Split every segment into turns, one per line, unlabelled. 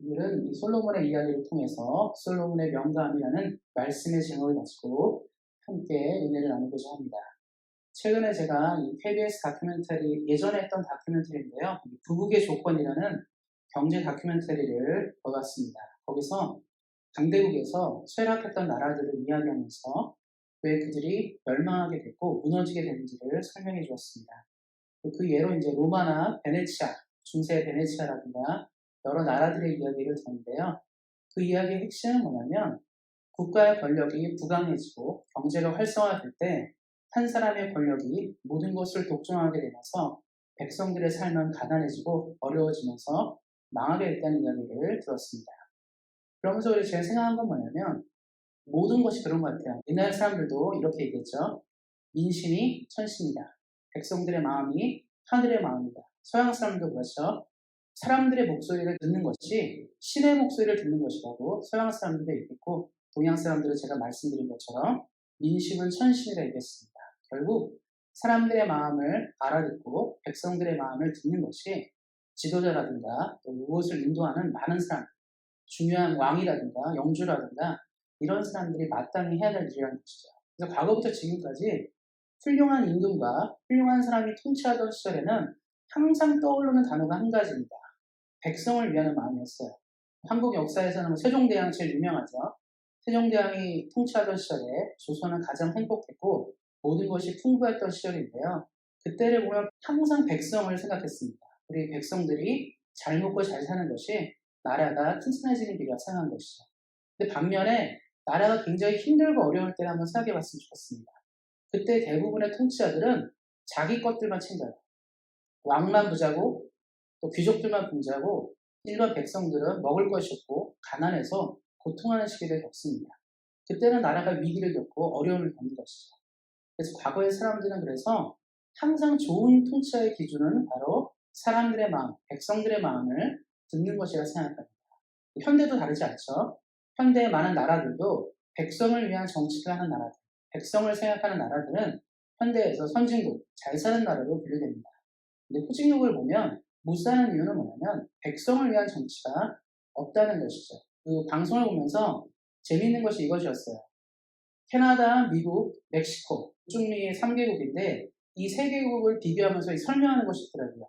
오늘은 이 솔로몬의 이야기를 통해서 솔로몬의 명감이라는 말씀의 제목을 가지고 함께 은혜를 나누고자 합니다. 최근에 제가 이 KBS 다큐멘터리, 예전에 했던 다큐멘터리인데요. 부국의 조건이라는 경제 다큐멘터리를 보았습니다. 거기서 강대국에서 쇠락했던 나라들을 이야기하면서 왜 그들이 멸망하게 됐고 무너지게 됐는지를 설명해 주었습니다. 그 예로 이제 로마나 베네치아, 중세 베네치아라든가 여러 나라들의 이야기를 듣는데요. 그 이야기의 핵심은 뭐냐면 국가의 권력이 부강해지고 경제가 활성화될 때 한 사람의 권력이 모든 것을 독점하게 되면서 백성들의 삶은 가난해지고 어려워지면서 망하게 됐다는 이야기를 들었습니다. 그러면서 제가 생각한 건 뭐냐면 모든 것이 그런 것 같아요. 옛날 사람들도 이렇게 얘기했죠. 민심이 천심이다. 백성들의 마음이 하늘의 마음이다. 서양 사람도 그렇죠. 사람들의 목소리를 듣는 것이 신의 목소리를 듣는 것이라고 서양 사람들도 얘기했고 동양 사람들은 제가 말씀드린 것처럼 민심은 천심이라 얘기했습니다. 결국 사람들의 마음을 알아듣고 백성들의 마음을 듣는 것이 지도자라든가 또 무엇을 인도하는 많은 사람, 중요한 왕이라든가 영주라든가 이런 사람들이 마땅히 해야 될 일이라는 것이죠. 그래서 과거부터 지금까지 훌륭한 임금과 훌륭한 사람이 통치하던 시절에는 항상 떠오르는 단어가 한 가지입니다. 백성을 위하는 마음이었어요. 한국 역사에서는 세종대왕이 제일 유명하죠. 세종대왕이 통치하던 시절에 조선은 가장 행복했고 모든 것이 풍부했던 시절인데요. 그때를 보면 항상 백성을 생각했습니다. 우리 백성들이 잘 먹고 잘 사는 것이 나라가 튼튼해지는 길이라 생각한 것이죠. 근데 반면에 나라가 굉장히 힘들고 어려울 때를 한번 생각해 봤으면 좋겠습니다. 그때 대부분의 통치자들은 자기 것들만 챙겨요. 왕만 부자고 또 귀족들만 부자고 일반 백성들은 먹을 것이 없고 가난해서 고통하는 시기를 겪습니다. 그때는 나라가 위기를 겪고 어려움을 겪는 것이죠. 그래서 과거의 사람들은 그래서 항상 좋은 통치자의 기준은 바로 사람들의 마음, 백성들의 마음을 듣는 것이라 생각합니다. 현대도 다르지 않죠. 현대의 많은 나라들도 백성을 위한 정치를 하는 나라들, 백성을 생각하는 나라들은 현대에서 선진국, 잘 사는 나라로 분류됩니다. 근데 후진국을 보면 못 사는 이유는 뭐냐면 백성을 위한 정치가 없다는 것이죠. 그 방송을 보면서 재미있는 것이 이것이었어요. 캐나다, 미국, 멕시코, 북중미의 3개국인데 이 3개국을 비교하면서 설명하는 것이 있더라고요.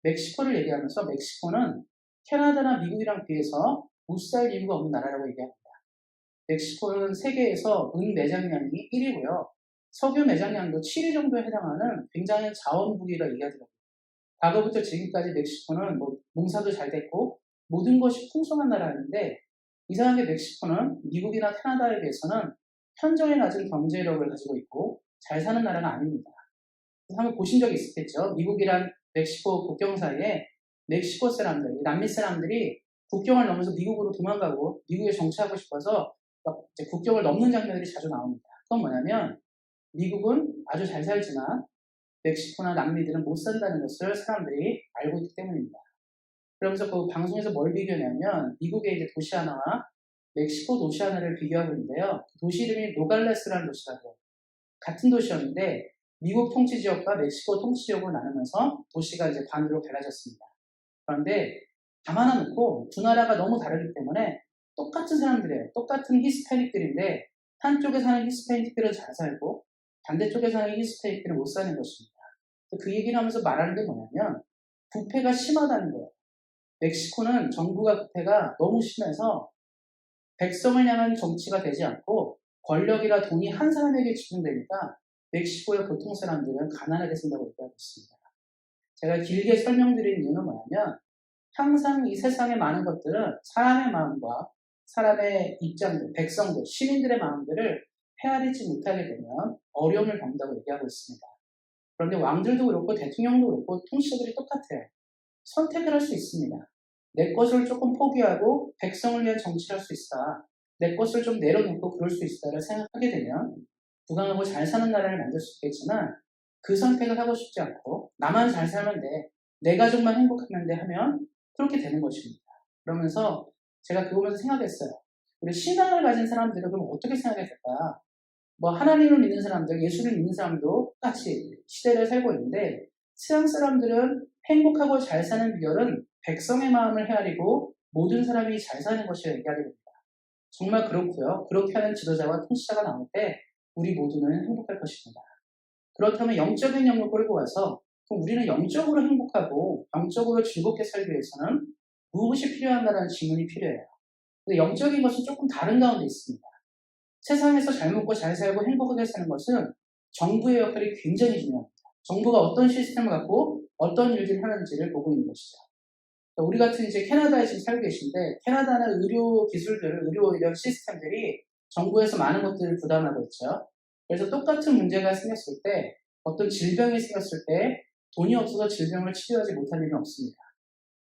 멕시코를 얘기하면서 멕시코는 캐나다나 미국이랑 비해서 못 살 이유가 없는 나라라고 얘기합니다. 멕시코는 세계에서 은 매장량이 1위고요. 석유 매장량도 7위 정도에 해당하는 굉장히 자원부기라 얘기하더라고요. 과거부터 지금까지 멕시코는 농사도 잘 됐고 모든 것이 풍성한 나라인데 이상하게 멕시코는 미국이나 캐나다에 비해서는 현저히 낮은 경제력을 가지고 있고 잘 사는 나라가 아닙니다. 한번 보신 적이 있겠죠? 미국이랑 멕시코 국경 사이에 멕시코 사람들, 남미 사람들이 국경을 넘어서 미국으로 도망가고 미국에 정치하고 싶어서 국경을 넘는 장면들이 자주 나옵니다. 그건 뭐냐면 미국은 아주 잘 살지만 멕시코나 남미들은 못 산다는 것을 사람들이 알고 있기 때문입니다. 그러면서 그 방송에서 뭘 비교하냐면 미국의 이제 도시 하나와 멕시코 도시 하나를 비교하고 있는데요. 도시 이름이 노갈레스라는 도시라고 같은 도시였는데 미국 통치 지역과 멕시코 통치 지역으로 나누면서 도시가 이제 반으로 갈라졌습니다. 그런데 가만 놓고 두 나라가 너무 다르기 때문에 똑같은 사람들이에요. 똑같은 히스패닉들인데 한쪽에 사는 히스패닉들은 잘 살고 반대쪽에 사는 히스패닉들은 못 사는 것입니다. 그 얘기를 하면서 말하는 게 뭐냐면 부패가 심하다는 거예요. 멕시코는 정부가 부패가 너무 심해서 백성을 향한 정치가 되지 않고 권력이라 돈이 한 사람에게 집중되니까 멕시코의 보통 사람들은 가난하게 산다고 얘기하고 있습니다. 제가 길게 설명드린 이유는 뭐냐면 항상 이 세상의 많은 것들은 사람의 마음과 사람의 입장들, 백성들, 시민들의 마음들을 헤아리지 못하게 되면 어려움을 겪는다고 얘기하고 있습니다. 그런데 왕들도 그렇고 대통령도 그렇고 통치자들이 똑같아요. 선택을 할 수 있습니다. 내 것을 조금 포기하고 백성을 위한 정치를 할 수 있다. 내 것을 좀 내려놓고 그럴 수 있다를 생각하게 되면 부강하고 잘 사는 나라를 만들 수 있겠지만 그 선택을 하고 싶지 않고 나만 잘 살면 돼. 내 가족만 행복하면 돼 하면 그렇게 되는 것입니다. 그러면서 제가 그거 보면서 생각했어요. 우리 신앙을 가진 사람들은 그럼 어떻게 생각해야 될까? 하나님을 믿는 사람들, 예수를 믿는 사람도 똑같이 시대를 살고 있는데 서양 사람들은 행복하고 잘 사는 비결은 백성의 마음을 헤아리고 모든 사람이 잘 사는 것이라 얘기하게 됩니다. 정말 그렇고요. 그렇게 하는 지도자와 통치자가 나올 때 우리 모두는 행복할 것입니다. 그렇다면 영적인 영역을 끌고 와서 그럼 우리는 영적으로 행복하고 영적으로 즐겁게 살기 위해서는 무엇이 필요한가라는 질문이 필요해요. 근데 영적인 것은 조금 다른 가운데 있습니다. 세상에서 잘 먹고 잘 살고 행복하게 사는 것은 정부의 역할이 굉장히 중요합니다. 정부가 어떤 시스템을 갖고 어떤 일들을 하는지를 보고 있는 것이죠. 우리 같은 이제 캐나다에 지금 살고 계신데 캐나다는 의료 기술들을 의료 이런 시스템들이 정부에서 많은 것들을 부담하고 있죠. 그래서 똑같은 문제가 생겼을 때 어떤 질병이 생겼을 때 돈이 없어서 질병을 치료하지 못할 일은 없습니다.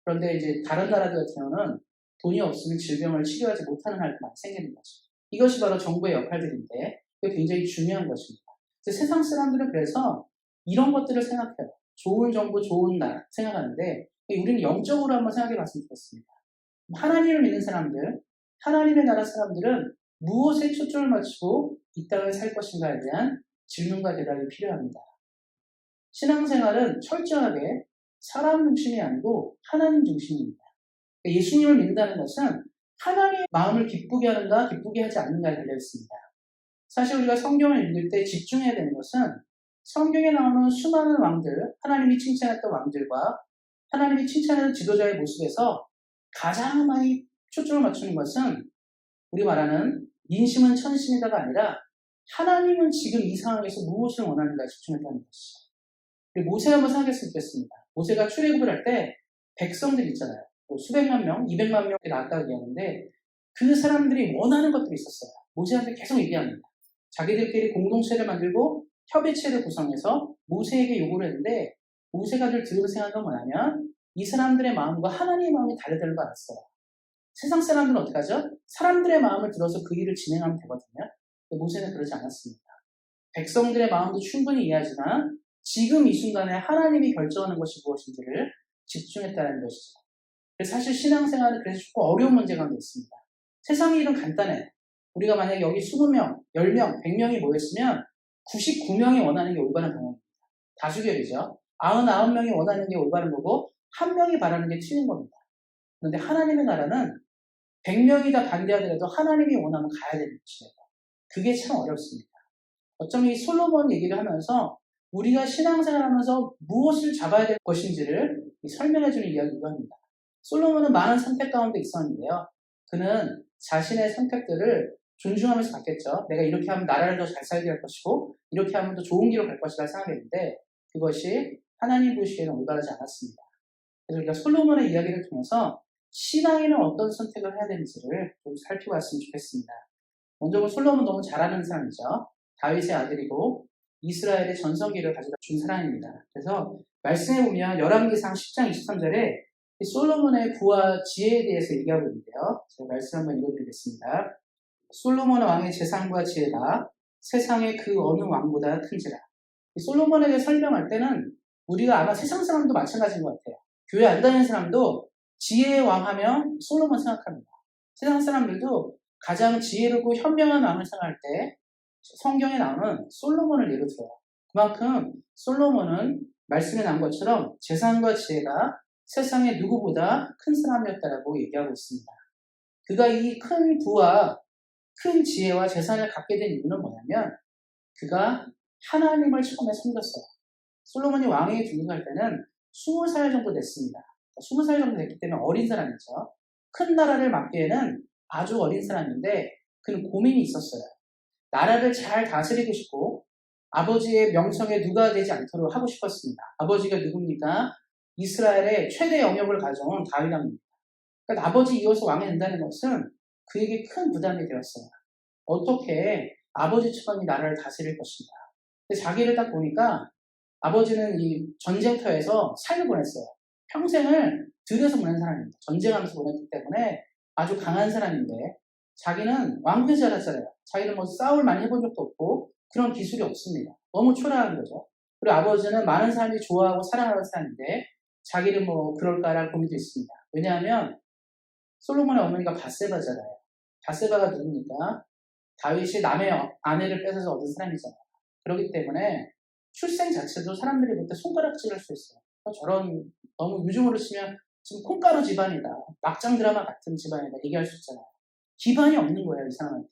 그런데 이제 다른 나라들 같은 경우는 돈이 없으면 질병을 치료하지 못하는 날이 많이 생기는 거죠. 이것이 바로 정부의 역할들인데 그게 굉장히 중요한 것입니다. 세상 사람들은 그래서 이런 것들을 생각해요. 좋은 정부, 좋은 나라 생각하는데 우리는 영적으로 한번 생각해 봤으면 좋겠습니다. 하나님을 믿는 사람들, 하나님의 나라 사람들은 무엇에 초점을 맞추고 이 땅을 살 것인가에 대한 질문과 대답이 필요합니다. 신앙생활은 철저하게 사람 중심이 아니고 하나님 중심입니다. 예수님을 믿는다는 것은 하나님의 마음을 기쁘게 하는가 기쁘게 하지 않는가에 달려 있습니다. 사실 우리가 성경을 읽을 때 집중해야 되는 것은 성경에 나오는 수많은 왕들, 하나님이 칭찬했던 왕들과 하나님이 칭찬하는 지도자의 모습에서 가장 많이 초점을 맞추는 것은 우리 말하는 민심은 천심이다가 아니라 하나님은 지금 이 상황에서 무엇을 원하는가에 집중했다는 것이죠. 모세를 한번 생각했으면 좋겠습니다. 모세가 출애굽을 할 때 백성들 있잖아요. 수백만 명, 200만 명이 나왔다고 얘기하는데 그 사람들이 원하는 것들이 있었어요. 모세한테 계속 얘기합니다. 자기들끼리 공동체를 만들고 협의체를 구성해서 모세에게 요구를 했는데 모세가 늘 들은 생각은 뭐냐면 이 사람들의 마음과 하나님의 마음이 다르다는 걸 알았어요. 세상 사람들은 어떻게 하죠? 사람들의 마음을 들어서 그 일을 진행하면 되거든요. 근데 모세는 그러지 않았습니다. 백성들의 마음도 충분히 이해하지만 지금 이 순간에 하나님이 결정하는 것이 무엇인지를 집중했다는 것이죠. 그래서 사실 신앙생활은 그래서 조금 어려운 문제가 있습니다. 세상의 일은 간단해. 우리가 만약에 여기 20명, 10명, 100명이 모였으면 99명이 원하는 게 올바른 방향입니다. 다수결이죠. 99명이 원하는 게 올바른 거고 1명이 바라는 게 틀린 겁니다. 그런데 하나님의 나라는 100명이 다 반대하더라도 하나님이 원하면 가야 되는 것이에요. 그게 참 어렵습니다. 어쩌면 이 솔로몬 얘기를 하면서 우리가 신앙생활하면서 무엇을 잡아야 될 것인지를 설명해주는 이야기이기도 합니다. 솔로몬은 많은 선택 가운데 있었는데요. 그는 자신의 선택들을 존중하면서 갔겠죠. 내가 이렇게 하면 나라를 더 잘 살게 할 것이고 이렇게 하면 더 좋은 길로 갈 것이라 생각했는데 그것이 하나님 보시기에는 올바르지 않았습니다. 그래서 우리가 솔로몬의 이야기를 통해서 신앙에는 어떤 선택을 해야 되는지를 좀 살펴봤으면 좋겠습니다. 먼저 솔로몬은 너무 잘하는 사람이죠. 다윗의 아들이고 이스라엘의 전성기를 가져다 준 사람입니다. 그래서 말씀해 보면 열왕기상 10장 23절에 솔로몬의 부와 지혜에 대해서 얘기하고 있는데요. 제가 말씀 한번 읽어드리겠습니다. 솔로몬 왕의 재산과 지혜가 세상의 그 어느 왕보다 큰지라. 솔로몬에 대해 설명할 때는 우리가 아마 세상 사람도 마찬가지인 것 같아요. 교회 안 다니는 사람도 지혜의 왕 하면 솔로몬 생각합니다. 세상 사람들도 가장 지혜롭고 현명한 왕을 생각할 때 성경에 나오는 솔로몬을 예로 들어요. 그만큼 솔로몬은 말씀에 나온 것처럼 재산과 지혜가 세상의 누구보다 큰 사람이었다라고 얘기하고 있습니다. 그가 이 큰 부와 큰 지혜와 재산을 갖게 된 이유는 뭐냐면 그가 하나님을 처음에 섬겼어요. 솔로몬이 왕위에 등극할 때는 20살 정도 됐습니다. 20살 정도 됐기 때문에 어린 사람이죠. 큰 나라를 맡기에는 아주 어린 사람인데 그는 고민이 있었어요. 나라를 잘 다스리고 싶고 아버지의 명성에 누가 되지 않도록 하고 싶었습니다. 아버지가 누굽니까? 이스라엘의 최대 영역을 가져온 다윗 왕입니다. 그러니까 아버지 이어서 왕이 된다는 것은 그에게 큰 부담이 되었어요. 어떻게 아버지처럼 이 나라를 다스릴 것인가. 근데 자기를 딱 보니까 아버지는 이 전쟁터에서 삶을 보냈어요. 평생을 들여서 보낸 사람입니다. 전쟁하면서 보냈기 때문에 아주 강한 사람인데 자기는 왕국에서 자랐잖아요. 자기는 뭐 싸움을 많이 해본 적도 없고 그런 기술이 없습니다. 너무 초라한 거죠. 그리고 아버지는 많은 사람이 좋아하고 사랑하는 사람인데 자기는 뭐 그럴까라는 고민도 있습니다. 왜냐하면 솔로몬의 어머니가 밧세바잖아요. 밧세바가 누굽니까? 다윗이 남의 아내를 뺏어서 얻은 사람이잖아요. 그렇기 때문에 출생 자체도 사람들이 볼 때 손가락질 할 수 있어요. 저런 너무 요즘으로 치면 지금 콩가루 집안이다. 막장 드라마 같은 집안이다. 얘기할 수 있잖아요. 기반이 없는 거예요, 이 사람한테.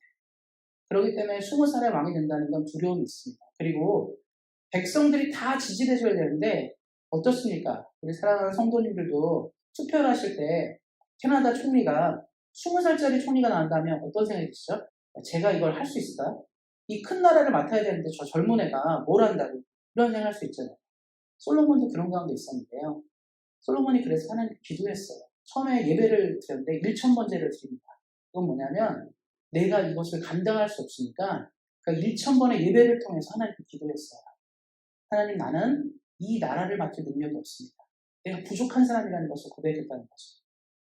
그렇기 때문에 20살에 왕이 된다는 건 두려움이 있습니다. 그리고 백성들이 다 지지해줘야 되는데 어떻습니까? 우리 사랑하는 성도님들도 투표를 하실 때 캐나다 총리가 20살짜리 총리가 나온다면 어떤 생각이 드시죠? 제가 이걸 할 수 있을까? 이 큰 나라를 맡아야 되는데 저 젊은 애가 뭘 한다고 이런 생각할 수 있잖아요. 솔로몬도 그런 가운데 있었는데요. 솔로몬이 그래서 하나님께 기도했어요. 처음에 예배를 드렸는데 1,000번제를 드립니다. 그건 뭐냐면 내가 이것을 감당할 수 없으니까 그러니까 1,000번의 예배를 통해서 하나님께 기도했어요. 하나님, 나는 이 나라를 맡을 능력이 없습니다. 내가 부족한 사람이라는 것을 고백했다는 거죠.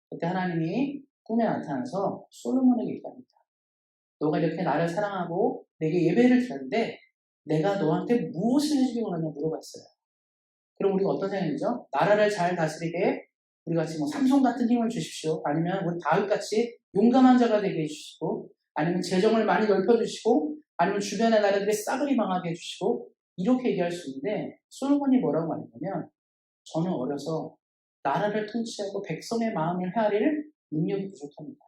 그때 하나님이 꿈에 나타나서 솔로몬에게 얘기합니다. 너가 이렇게 나를 사랑하고 내게 예배를 드렸는데 내가 너한테 무엇을 해주기 원하냐 물어봤어요. 그럼 우리가 어떤 생각이죠? 나라를 잘 다스리게 우리 같이 뭐 삼손 같은 힘을 주십시오. 아니면 우리 다윗같이 용감한 자가 되게 해주시고, 아니면 재정을 많이 넓혀주시고, 아니면 주변의 나라들이 싸그리 망하게 해주시고, 이렇게 얘기할 수 있는데 솔로몬이 뭐라고 말했냐면 저는 어려서 나라를 통치하고 백성의 마음을 헤아릴 능력이 부족합니다.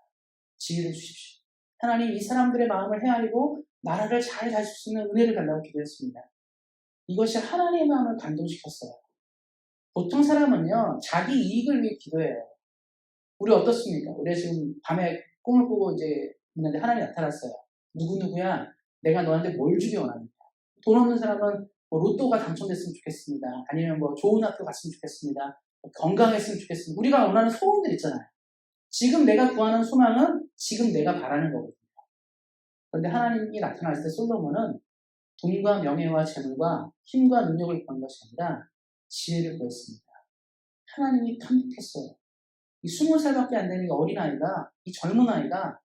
지혜를 주십시오. 하나님, 이 사람들의 마음을 헤아리고 나라를 잘 다스릴 수 있는 은혜를 달라고 기도했습니다. 이것이 하나님의 마음을 감동시켰어요. 보통 사람은요, 자기 이익을 위해 기도해요. 우리 어떻습니까? 우리 지금 밤에 꿈을 꾸고 이제 있는데 하나님이 나타났어요. 누구누구야, 내가 너한테 뭘 주기 원합니까? 돈 없는 사람은 뭐 로또가 당첨됐으면 좋겠습니다. 아니면 뭐 좋은 학교 갔으면 좋겠습니다. 건강했으면 좋겠습니다. 우리가 원하는 소원들 있잖아요. 지금 내가 구하는 소망은 지금 내가 바라는 거거든요. 그런데 하나님이 나타났을 때 솔로몬은 돈과 명예와 재물과 힘과 능력을 구한 것이 아니라 지혜를 구했습니다. 하나님이 탐복했어요. 이 20살밖에 안 되는 이 어린아이가, 이 젊은 아이가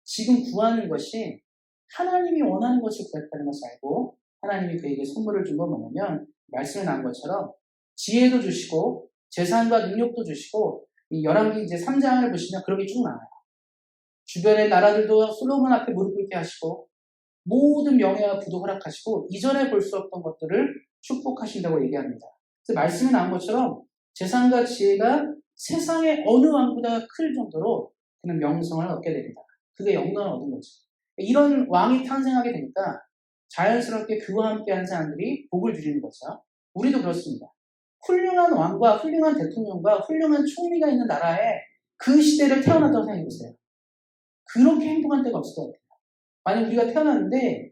지금 구하는 것이 하나님이 원하는 것을 구했다는 것을 알고 하나님이 그에게 선물을 준 건 뭐냐면 말씀에 나온 것처럼 지혜도 주시고 재산과 능력도 주시고 이 열왕기 이제 3장을 보시면 그런 게 쭉 나와요. 주변의 나라들도 솔로몬 앞에 무릎 꿇게 하시고 모든 명예와 부도 허락하시고 이전에 볼 수 없던 것들을 축복하신다고 얘기합니다. 그래서 말씀에 나온 것처럼 재산과 지혜가 세상의 어느 왕보다 클 정도로 그는 명성을 얻게 됩니다. 그게 영광을 얻은 거죠. 이런 왕이 탄생하게 되니까 자연스럽게 그와 함께하는 사람들이 복을 누리는 거죠. 우리도 그렇습니다. 훌륭한 왕과 훌륭한 대통령과 훌륭한 총리가 있는 나라에 그 시대를 태어났다고 생각해보세요. 그렇게 행복한 때가 없을 것 같아요. 만약 우리가 태어났는데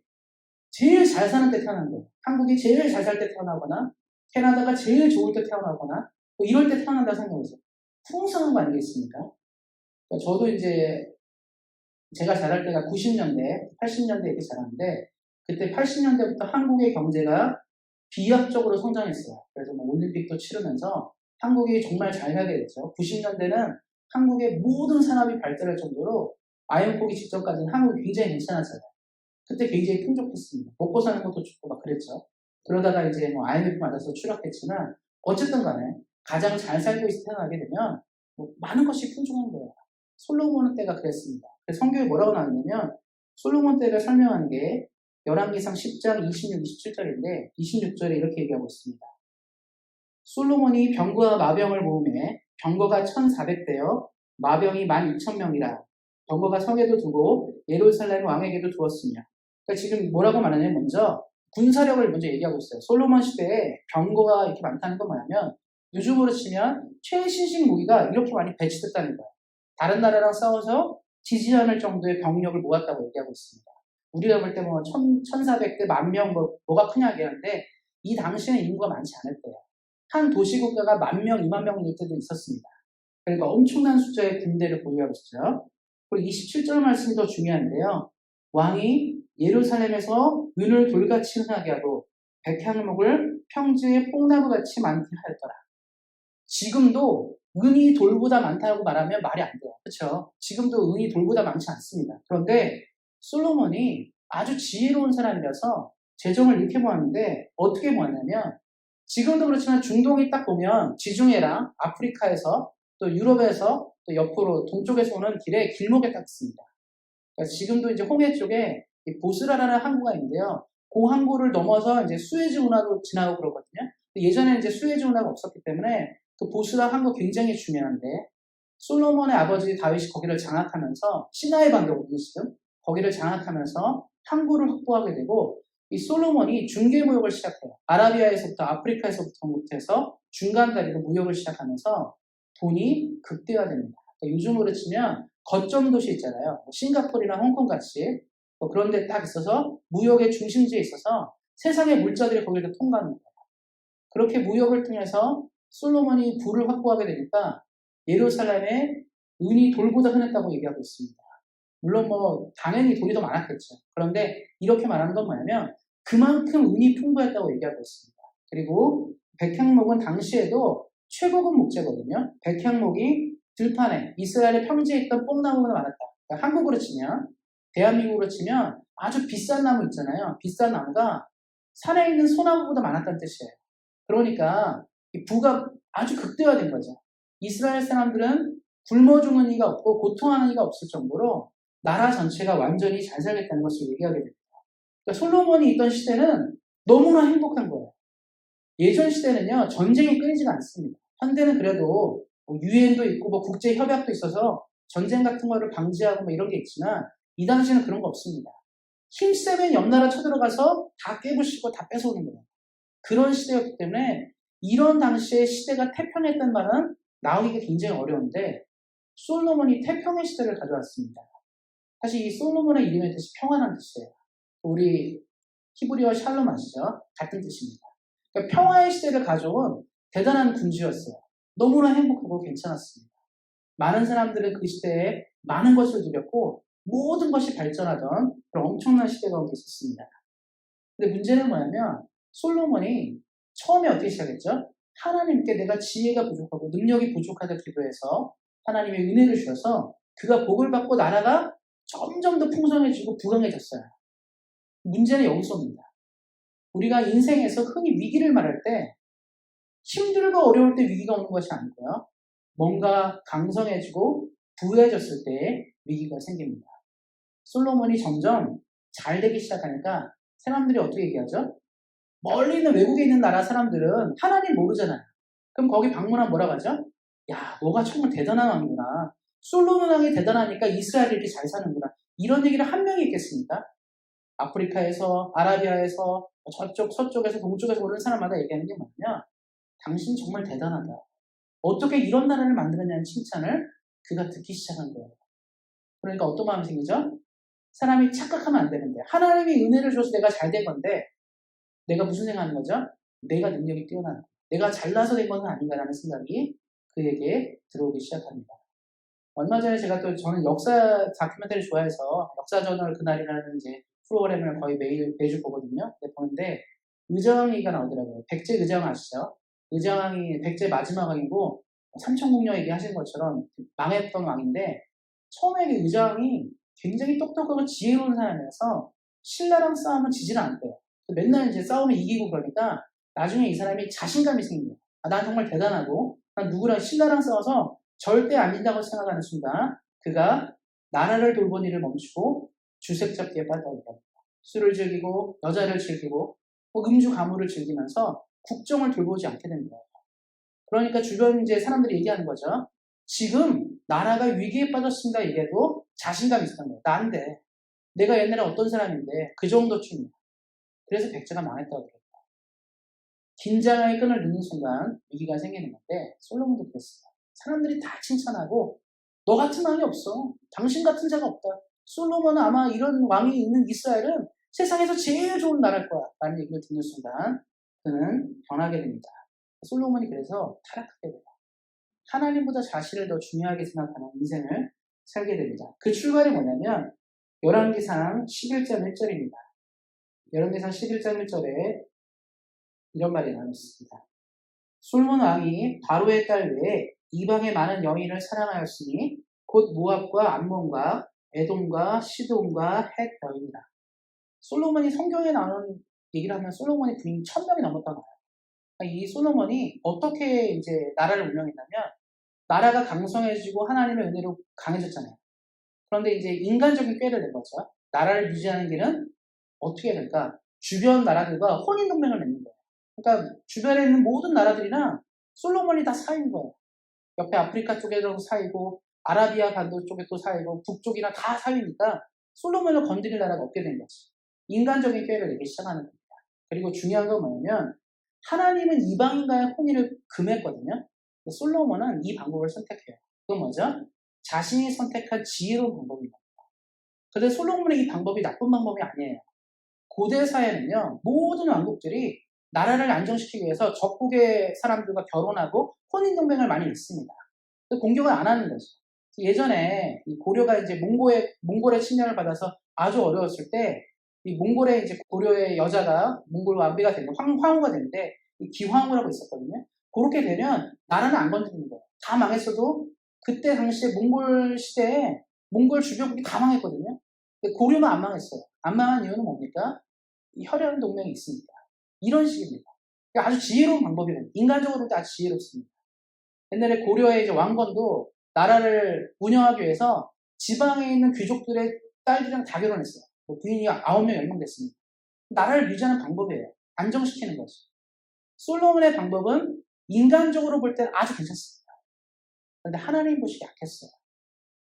제일 잘 사는 때 태어난 거예요. 한국이 제일 잘 살 때 태어나거나 캐나다가 제일 좋을 때 태어나거나 뭐 이럴 때 태어난다고 생각해보세요. 풍성한 거 아니겠습니까? 그러니까 저도 이제 제가 자랄 때가 90년대, 80년대 이렇게 자랐는데 그때 80년대부터 한국의 경제가 비약적으로 성장했어요. 그래서 뭐 올림픽도 치르면서 한국이 정말 잘 가게 됐죠. 90년대는 한국의 모든 산업이 발달할 정도로 IMF 포기 직전까지는 한국이 굉장히 괜찮았어요. 그때 굉장히 풍족했습니다. 먹고 사는 것도 좋고 막 그랬죠. 그러다가 이제 뭐 IMF 맞아서 추락했지만 어쨌든 간에 가장 잘 살고 있을 때 태어나게 되면 뭐 많은 것이 풍족한 거예요. 솔로몬 때가 그랬습니다. 그래서 성경에 뭐라고 나왔냐면 솔로몬 때를 설명하는 게 열왕기상 10장 26, 27절인데 26절에 이렇게 얘기하고 있습니다. 솔로몬이 병거와 마병을 모으매 병거가 1,400대여 마병이 12,000명이라 병거가 성에도 두고 예루살렘 왕에게도 두었으며 그러니까 지금 뭐라고 말하냐면 먼저 군사력을 먼저 얘기하고 있어요. 솔로몬 시대에 병거가 이렇게 많다는 건 뭐냐면 요즘으로 치면 최신식 무기가 이렇게 많이 배치됐다는 거예요. 다른 나라랑 싸워서 지지 않을 정도의 병력을 모았다고 얘기하고 있습니다. 우리가 볼 때 뭐 1,400대 10,000명 뭐가 크냐 얘기하는데 이 당시에는 인구가 많지 않을 때예요. 한 도시국가가 10,000명, 20,000명일 때도 있었습니다. 그러니까 엄청난 숫자의 군대를 보유하고 있었죠. 그리고 27절 말씀이 더 중요한데요. 왕이 예루살렘에서 은을 돌같이 흔하게 하고 백향목을 평지에 뽕나무같이 많게 하였더라. 지금도 은이 돌보다 많다고 말하면 말이 안 돼요. 그렇죠? 지금도 은이 돌보다 많지 않습니다. 그런데 솔로몬이 아주 지혜로운 사람이라서 재정을 이렇게 모았는데 어떻게 모았냐면 지금도 그렇지만 중동이 딱 보면 지중해랑 아프리카에서 또 유럽에서 또 옆으로 동쪽에서 오는 길에 길목에 딱 있습니다. 그러니까 지금도 이제 홍해 쪽에 보스라라는 항구가 있는데요. 그 항구를 넘어서 이제 수에즈 운하로 지나고 그러거든요. 예전에 이제 수에즈 운하가 없었기 때문에 그 보스라 한 거 굉장히 중요한데 솔로몬의 아버지 다윗이 거기를 장악하면서 시나이 반도거든요 지금 거기를 장악하면서 항구를 확보하게 되고 이 솔로몬이 중개 무역을 시작해요. 아라비아에서부터 아프리카에서부터 해서 중간 다리로 무역을 시작하면서 돈이 극대화됩니다. 그러니까 요즘으로 치면 거점 도시 있잖아요. 뭐 싱가포르나 홍콩 같이 뭐 그런 데 딱 있어서 무역의 중심지에 있어서 세상의 물자들이 거기를 통과하는 거예요. 그렇게 무역을 통해서 솔로몬이 부를 확보하게 되니까 예루살렘에 은이 돌보다 흔했다고 얘기하고 있습니다. 물론 뭐 당연히 돈이 더 많았겠죠. 그런데 이렇게 말하는 건 뭐냐면 그만큼 은이 풍부했다고 얘기하고 있습니다. 그리고 백향목은 당시에도 최고급 목재거든요. 백향목이 들판에 이스라엘의 평지에 있던 뽕나무보다 많았다. 그러니까 한국으로 치면 대한민국으로 치면 아주 비싼 나무 있잖아요. 비싼 나무가 산에 있는 소나무보다 많았다는 뜻이에요. 그러니까 이 부가 아주 극대화된 거죠. 이스라엘 사람들은 굶어 죽는 이가 없고 고통하는 이가 없을 정도로 나라 전체가 완전히 잘 살겠다는 것을 얘기하게 됩니다. 그러니까 솔로몬이 있던 시대는 너무나 행복한 거예요. 예전 시대는요, 전쟁이 끊이지가 않습니다. 현대는 그래도 뭐 유엔도 있고 뭐 국제 협약도 있어서 전쟁 같은 거를 방지하고 뭐 이런 게 있지만 이 당시에는 그런 거 없습니다. 힘세면 옆 나라 쳐들어가서 다 깨부시고 다 뺏어오는 거예요. 그런 시대였기 때문에 이런 당시에 시대가 태평했단 말은 나오기가 굉장히 어려운데 솔로몬이 태평의 시대를 가져왔습니다. 사실 이 솔로몬의 이름의 뜻이 평화라는 뜻이에요. 우리 히브리어 샬롬 아시죠? 같은 뜻입니다. 그러니까 평화의 시대를 가져온 대단한 군주였어요. 너무나 행복하고 괜찮았습니다. 많은 사람들은 그 시대에 많은 것을 누렸고 모든 것이 발전하던 그런 엄청난 시대 가운데 있었습니다. 근데 문제는 뭐냐면 솔로몬이 처음에 어떻게 시작했죠? 하나님께 내가 지혜가 부족하고 능력이 부족하다 기도해서 하나님의 은혜를 주셔서 그가 복을 받고 나라가 점점 더 풍성해지고 부강해졌어요. 문제는 여기서입니다. 우리가 인생에서 흔히 위기를 말할 때 힘들고 어려울 때 위기가 오는 것이 아니고요. 뭔가 강성해지고 부유해졌을 때 위기가 생깁니다. 솔로몬이 점점 잘 되기 시작하니까 사람들이 어떻게 얘기하죠? 멀리 있는 외국에 있는 나라 사람들은 하나님 모르잖아요. 그럼 거기 방문하면 뭐라고 하죠? 야, 너가 정말 대단한 왕이구나. 솔로몬 왕이 대단하니까 이스라엘이 이렇게 잘 사는구나. 이런 얘기를 한 명이 있겠습니까? 아프리카에서, 아라비아에서, 저쪽, 서쪽에서, 동쪽에서 오는 사람마다 얘기하는 게 뭐냐면 당신 정말 대단하다. 어떻게 이런 나라를 만들었냐는 칭찬을 그가 듣기 시작한 거예요. 그러니까 어떤 마음이 생기죠? 사람이 착각하면 안 되는데 하나님이 은혜를 줘서 내가 잘 된 건데 내가 무슨 생각하는 거죠? 내가 능력이 뛰어나는 거예요. 내가 잘나서 된 것은 아닌가라는 생각이 그에게 들어오기 시작합니다. 얼마 전에 저는 역사 다큐멘터리 좋아해서 역사저널 그날이라는 이제 프로그램을 거의 매주 보거든요. 보는데 의정왕이가 나오더라고요. 백제 의정왕 아시죠? 의정왕이 백제 마지막 왕이고 삼천궁녀 얘기하신 것처럼 망했던 왕인데 처음에 그 의정왕이 굉장히 똑똑하고 지혜로운 사람이라서 신라랑 싸우면 지지는 않대요. 맨날 이제 싸우면 이기고 그러니까 나중에 이 사람이 자신감이 생겨요. 아, 난 정말 대단하고 난 누구랑 신라랑 싸워서 절대 안 진다고 생각하는 순간 그가 나라를 돌본 일을 멈추고 주색 잡기에 빠져있다. 술을 즐기고 여자를 즐기고 음주 가무를 즐기면서 국정을 돌보지 않게 됩니다. 그러니까 주변 이제 사람들이 얘기하는 거죠. 지금 나라가 위기에 빠졌습니다 얘기해도 자신감이 있었던 거예요. 나 안 돼. 내가 옛날에 어떤 사람인데 그 정도쯤이야. 그래서 백제가 망했다고 그랬다. 긴장의 끈을 넣는 순간 위기가 생기는 건데 솔로몬도 그랬어요. 사람들이 다 칭찬하고 너 같은 왕이 없어. 당신 같은 자가 없다. 솔로몬은 아마 이런 왕이 있는 이스라엘은 세상에서 제일 좋은 나라일 거야. 라는 얘기를 듣는 순간 그는 변하게 됩니다. 솔로몬이 그래서 타락하게 돼요. 하나님보다 자신을 더 중요하게 생각하는 인생을 살게 됩니다. 그 출발이 뭐냐면 열왕기상 11장 1절입니다. 열왕기상 11장 1절에 이런 말이 나와 있습니다. 솔몬 왕이 바로의 딸 외에 이방의 많은 여인을 사랑하였으니 곧 모압과 암몬과 에돔과 시돈과 헷 여인이라. 솔로몬이 성경에 나오는 얘기를 하면 솔로몬이 부인 1000명이 넘었다고 해요. 이 솔로몬이 어떻게 이제 나라를 운영했냐면 나라가 강성해지고 하나님의 은혜로 강해졌잖아요. 그런데 이제 인간적인 꾀를 낸 거죠. 나라를 유지하는 길은 어떻게 해야 될까? 주변 나라들과 혼인동맹을 맺는 거예요. 그러니까 주변에 있는 모든 나라들이랑 솔로몬이 다 사인 거예요. 옆에 아프리카 쪽에도 사이고 아라비아 반도 쪽에 또 사이고 북쪽이나 다 사이니까 솔로몬을 건드릴 나라가 없게 된 거지. 인간적인 꾀를 내기 시작하는 겁니다. 그리고 중요한 건 뭐냐면 하나님은 이방인과의 혼인을 금했거든요. 솔로몬은 이 방법을 선택해요. 그건 뭐죠? 자신이 선택한 지혜로운 방법입니다. 그런데 솔로몬의 이 방법이 나쁜 방법이 아니에요. 고대 사회는요, 모든 왕국들이 나라를 안정시키기 위해서 적국의 사람들과 결혼하고 혼인동맹을 많이 맺습니다. 공격을 안 하는 거죠. 예전에 이 고려가 이제 몽골의 침략을 받아서 아주 어려웠을 때, 이 몽골의 이제 고려의 여자가 몽골 왕비가 되는, 황후가 되는데, 이 기황후라고 있었거든요. 그렇게 되면 나라는 안 건드리는 거예요. 다 망했어도 그때 당시에 몽골 시대에 몽골 주변국이 다 망했거든요. 근데 고려만 안 망했어요. 안 망한 이유는 뭡니까? 이 혈연 동맹이 있으니까. 이런 식입니다. 아주 지혜로운 방법이거든요. 인간적으로도 아주 지혜롭습니다. 옛날에 고려의 이제 왕건도 나라를 운영하기 위해서 지방에 있는 귀족들의 딸들이랑 다 결혼했어요. 부인이 9명, 10명 됐습니다. 나라를 유지하는 방법이에요. 안정시키는 거죠. 솔로몬의 방법은 인간적으로 볼 때는 아주 괜찮습니다. 그런데 하나님 보시기 약했어요.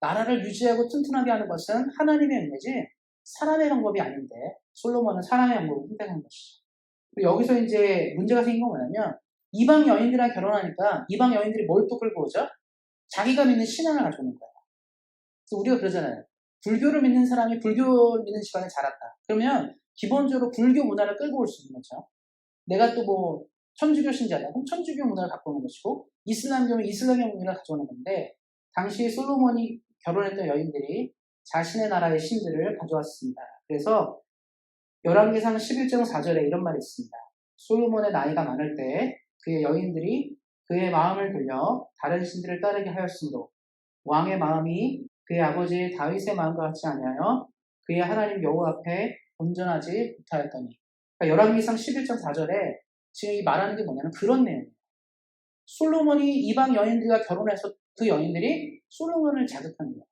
나라를 유지하고 튼튼하게 하는 것은 하나님의 은혜지 사람의 방법이 아닌데 솔로몬은 사람의 방법을 선택한 것이죠. 그리고 여기서 이제 문제가 생긴 건 뭐냐면 이방 여인들이랑 결혼하니까 이방 여인들이 뭘 또 끌고 오죠? 자기가 믿는 신앙을 가져오는 거예요. 그래서 우리가 그러잖아요. 불교를 믿는 사람이 불교를 믿는 집안에 자랐다. 그러면 기본적으로 불교 문화를 끌고 올 수 있는 거죠. 내가 또 뭐 천주교 신자다. 그럼 천주교 문화를 갖고 오는 것이고 이슬람교는 이슬람교 문화를 가져오는 건데 당시 솔로몬이 결혼했던 여인들이 자신의 나라의 신들을 가져왔습니다. 그래서 열왕기상 11장 4절에 이런 말이 있습니다. 솔로몬의 나이가 많을 때 그의 여인들이 그의 마음을 돌려 다른 신들을 따르게 하였으므로 왕의 마음이 그의 아버지 다윗의 마음과 같지 아니하여 그의 하나님 여호와 앞에 온전하지 못하였더니. 그러니까 열왕기상 11장 4절에 지금 이 말하는 게 뭐냐면 그런 내용이에요. 솔로몬이 이방 여인들과 결혼해서 그 여인들이 솔로몬을 자극하는 거예요.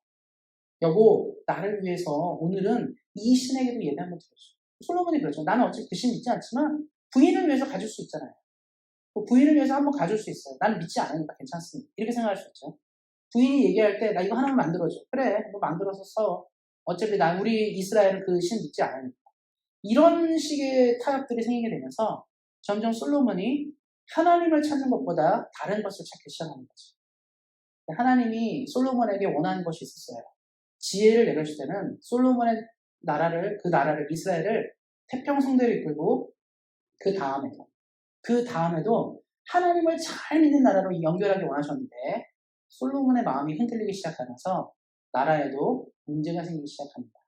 여보, 나를 위해서 오늘은 이 신에게도 예배 한번 드려줘. 솔로몬이 그렇죠. 나는 어차피 그 신 믿지 않지만 부인을 위해서 가질 수 있잖아요. 부인을 위해서 한번 가질 수 있어요. 나는 믿지 않으니까 괜찮습니다. 이렇게 생각할 수 있죠. 부인이 얘기할 때 나 이거 하나만 만들어줘. 그래, 뭐 만들어서 써. 어차피 우리 이스라엘은 그 신 믿지 않으니까. 이런 식의 타협들이 생기게 되면서 점점 솔로몬이 하나님을 찾는 것보다 다른 것을 찾기 시작하는 거죠. 하나님이 솔로몬에게 원하는 것이 있었어요. 지혜를 내려줄 때는 솔로몬의 그 나라를, 이스라엘을 태평성대로 이끌고 그 다음에도 하나님을 잘 믿는 나라로 연결하기 원하셨는데 솔로몬의 마음이 흔들리기 시작하면서 나라에도 문제가 생기기 시작합니다.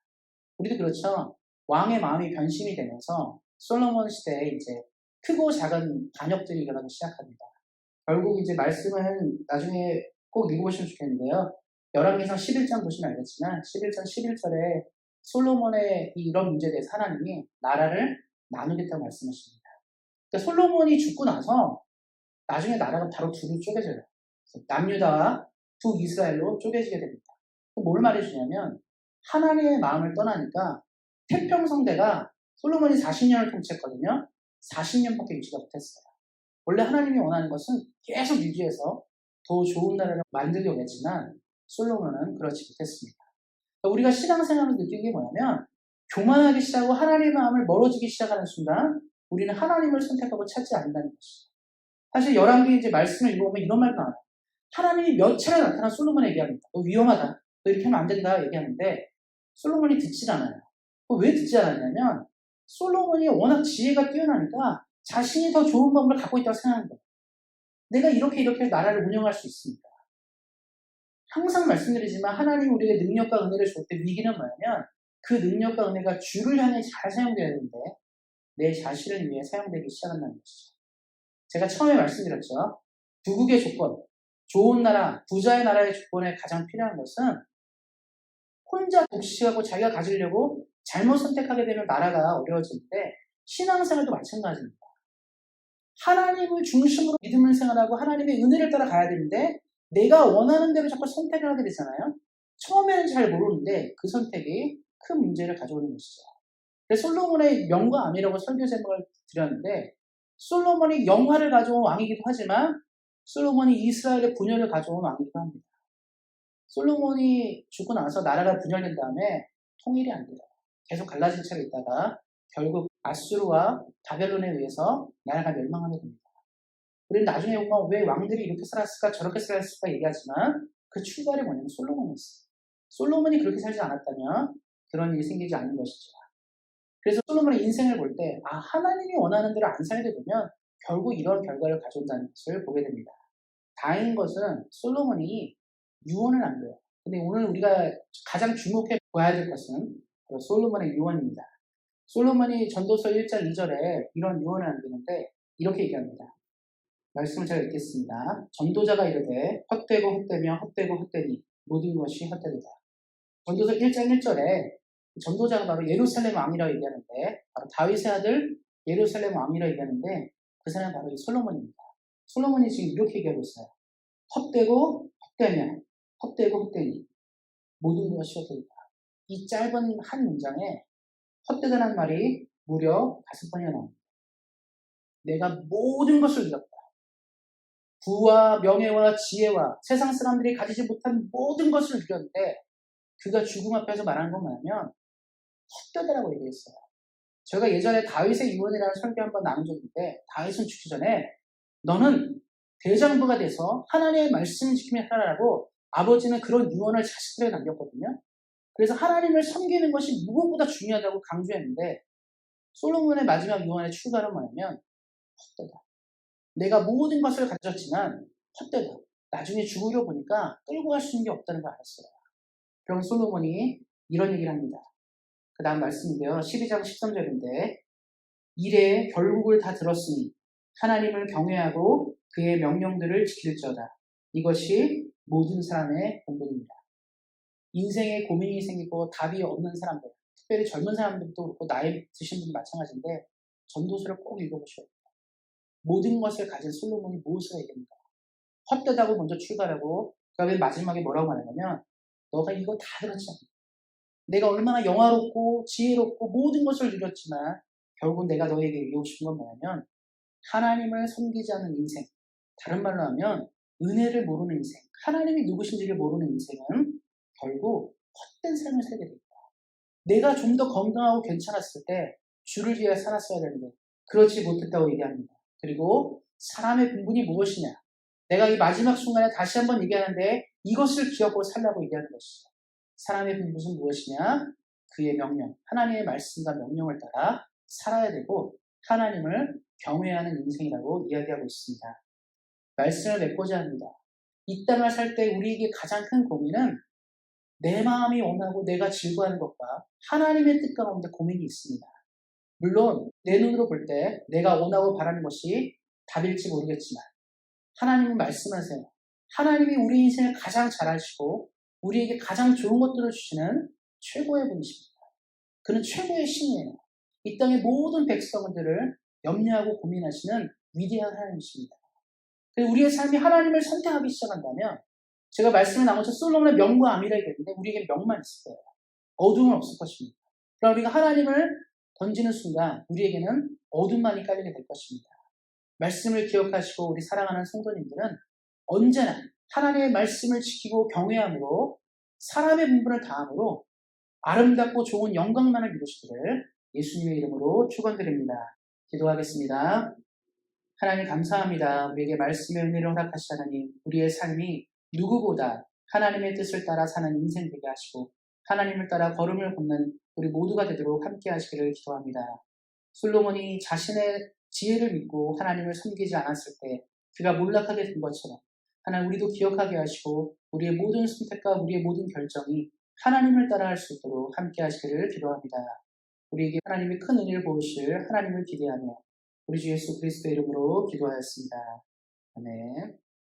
우리도 그렇죠. 왕의 마음이 변심이 되면서 솔로몬 시대에 이제 크고 작은 반역들이 일어나기 시작합니다. 결국 이제 말씀은 나중에 꼭 읽어보시면 좋겠는데요. 열왕기상 11장 보시면 알겠지만 11장 11절에 솔로몬의 이런 문제에 대해서 하나님이 나라를 나누겠다고 말씀하십니다. 그러니까 솔로몬이 죽고 나서 나중에 나라가 바로 둘로 쪼개져요. 남유다와 북이스라엘로 쪼개지게 됩니다. 뭘 말해주냐면 하나님의 마음을 떠나니까 태평성대가 솔로몬이 40년을 통치했거든요. 40년밖에 유지가 못했어요. 원래 하나님이 원하는 것은 계속 유지해서 더 좋은 나라를 만들려고 했지만 솔로몬은 그렇지 못했습니다. 그러니까 우리가 신앙생활을 느끼는 게 뭐냐면 교만하기 시작하고 하나님의 마음을 멀어지기 시작하는 순간 우리는 하나님을 선택하고 찾지 않는다는 것이죠. 사실 열왕기 이제 말씀을 읽어보면 이런 말도 나와요. 하나님이 몇 차례 나타나 솔로몬에게 얘기합니다. 너 위험하다. 너 이렇게 하면 안 된다 얘기하는데 솔로몬이 듣질 않아요. 왜 듣지 않았냐면 솔로몬이 워낙 지혜가 뛰어나니까 자신이 더 좋은 방법을 갖고 있다고 생각하는 거예요. 내가 이렇게 나라를 운영할 수 있습니다. 항상 말씀드리지만 하나님 우리에게 능력과 은혜를 줄 때 위기는 뭐냐면 그 능력과 은혜가 주를 향해 잘 사용되어야 되는데 내 자신을 위해 사용되기 시작한다는 것이죠. 제가 처음에 말씀드렸죠. 부국의 조건, 좋은 나라, 부자의 나라의 조건에 가장 필요한 것은 혼자 독식하고 자기가 가지려고 잘못 선택하게 되면 나라가 어려워지는데 신앙생활도 마찬가지입니다. 하나님을 중심으로 믿음을 생활하고 하나님의 은혜를 따라 가야 되는데 내가 원하는 대로 자꾸 선택을 하게 되잖아요. 처음에는 잘 모르는데 그 선택이 큰 문제를 가져오는 것이죠. 그래서 솔로몬의 명과 암이라고 설교 제목을 드렸는데 솔로몬이 영화를 가져온 왕이기도 하지만 솔로몬이 이스라엘의 분열을 가져온 왕이기도 합니다. 솔로몬이 죽고 나서 나라가 분열된 다음에 통일이 안 돼요. 계속 갈라진 채로 있다가 결국 아수르와 바벨론에 의해서 나라가 멸망하게 됩니다. 우리는 나중에 보면 왜 왕들이 이렇게 살았을까 저렇게 살았을까 얘기하지만 그 출발이 뭐냐면 솔로몬이었어요. 솔로몬이 그렇게 살지 않았다면 그런 일이 생기지 않는 것이죠. 그래서 솔로몬의 인생을 볼 때 하나님이 원하는 대로 안 살게 되면 결국 이런 결과를 가져온다는 것을 보게 됩니다. 다행인 것은 솔로몬이 유언을 안 돼요. 근데 오늘 우리가 가장 주목해 봐야 될 것은 바로 솔로몬의 유언입니다. 솔로몬이 전도서 1장 2절에 이런 유언을 남기는데 이렇게 얘기합니다. 말씀을 제가 읽겠습니다. 전도자가 이르되 헛되고 헛되며 헛되고 헛되니 모든 것이 헛되도다. 전도서 1장 1절에 전도자가 바로 예루살렘 왕이라고 얘기하는데 바로 다윗의 아들 예루살렘 왕이라고 얘기하는데 그 사람은 바로 이 솔로몬입니다. 솔로몬이 지금 이렇게 얘기하고 있어요. 헛되고 헛되며 헛되고 헛되니 모든 것이 헛되도다. 이 짧은 한 문장에 헛되다는 말이 무려 5번이나 나옵니다. 내가 모든 것을 잃었다. 부와 명예와 지혜와 세상 사람들이 가지지 못한 모든 것을 잃었는데 그가 죽음 앞에서 말하는 건 뭐냐면 헛되다라고 얘기했어요. 제가 예전에 다윗의 유언이라는 설교 한번 나눈 적이 있는데 다윗은 죽기 전에 너는 대장부가 돼서 하나님의 말씀을 지키며 살아라고 아버지는 그런 유언을 자식들에게 남겼거든요. 그래서 하나님을 섬기는 것이 무엇보다 중요하다고 강조했는데 솔로몬의 마지막 유언의 출발은 뭐냐면 헛되다. 내가 모든 것을 가졌지만 헛되다. 나중에 죽으려 보니까 끌고 갈 수 있는 게 없다는 걸 알았어요. 그럼 솔로몬이 이런 얘기를 합니다. 그 다음 말씀인데요. 12장 13절인데 이래 결국을 다 들었으니 하나님을 경외하고 그의 명령들을 지킬지어다. 이것이 모든 사람의 본분입니다. 인생에 고민이 생기고 답이 없는 사람들, 특별히 젊은 사람들도 그렇고 나이 드신 분도 마찬가지인데 전도서를 꼭 읽어보셔야 돼요. 모든 것을 가진 솔로몬이 무엇을 얘기합니까? 헛되다고 먼저 출발하고 그 다음에 마지막에 뭐라고 말하냐면 너가 이거 다 들었잖아. 내가 얼마나 영화롭고 지혜롭고 모든 것을 누렸지만 결국 내가 너에게 이루고 싶은 건 뭐냐면 하나님을 섬기지 않는 인생, 다른 말로 하면 은혜를 모르는 인생, 하나님이 누구신지를 모르는 인생은 결국 헛된 삶을 살게 됩니다. 내가 좀 더 건강하고 괜찮았을 때 주를 위해 살았어야 되는데 그렇지 못했다고 얘기합니다. 그리고 사람의 본분이 무엇이냐? 내가 이 마지막 순간에 다시 한번 얘기하는데 이것을 기억하고 살라고 얘기하는 것이죠. 사람의 본분은 무엇이냐? 그의 명령, 하나님의 말씀과 명령을 따라 살아야 되고 하나님을 경외하는 인생이라고 이야기하고 있습니다. 말씀을 맺고자 합니다. 이 땅을 살 때 우리에게 가장 큰 고민은 내 마음이 원하고 내가 즐거워하는 것과 하나님의 뜻 가운데 고민이 있습니다. 물론 내 눈으로 볼 때 내가 원하고 바라는 것이 답일지 모르겠지만 하나님은 말씀하세요. 하나님이 우리 인생을 가장 잘 아시고 우리에게 가장 좋은 것들을 주시는 최고의 분이십니다. 그는 최고의 신이에요. 이 땅의 모든 백성들을 염려하고 고민하시는 위대한 하나님이십니다. 그리고 우리의 삶이 하나님을 선택하기 시작한다면 제가 말씀을 나누면서 솔로몬의 명과 암이라 얘기했는데 우리에게 명만 있을 거예요. 어둠은 없을 것입니다. 그럼 우리가 하나님을 던지는 순간 우리에게는 어둠만이 깔리게 될 것입니다. 말씀을 기억하시고 우리 사랑하는 성도님들은 언제나 하나님의 말씀을 지키고 경외함으로 사람의 분분을 다함으로 아름답고 좋은 영광만을 이루시기를 예수님의 이름으로 축원드립니다. 기도하겠습니다. 하나님 감사합니다. 우리에게 말씀의 은혜를 허락하시 하나님, 우리의 삶이 누구보다 하나님의 뜻을 따라 사는 인생 되게 하시고 하나님을 따라 걸음을 걷는 우리 모두가 되도록 함께 하시기를 기도합니다. 솔로몬이 자신의 지혜를 믿고 하나님을 섬기지 않았을 때 그가 몰락하게 된 것처럼 하나님 우리도 기억하게 하시고 우리의 모든 선택과 우리의 모든 결정이 하나님을 따라 할 수 있도록 함께 하시기를 기도합니다. 우리에게 하나님의 큰 은혜를 보이실 하나님을 기대하며 우리 주 예수 그리스도의 이름으로 기도하였습니다. 아멘.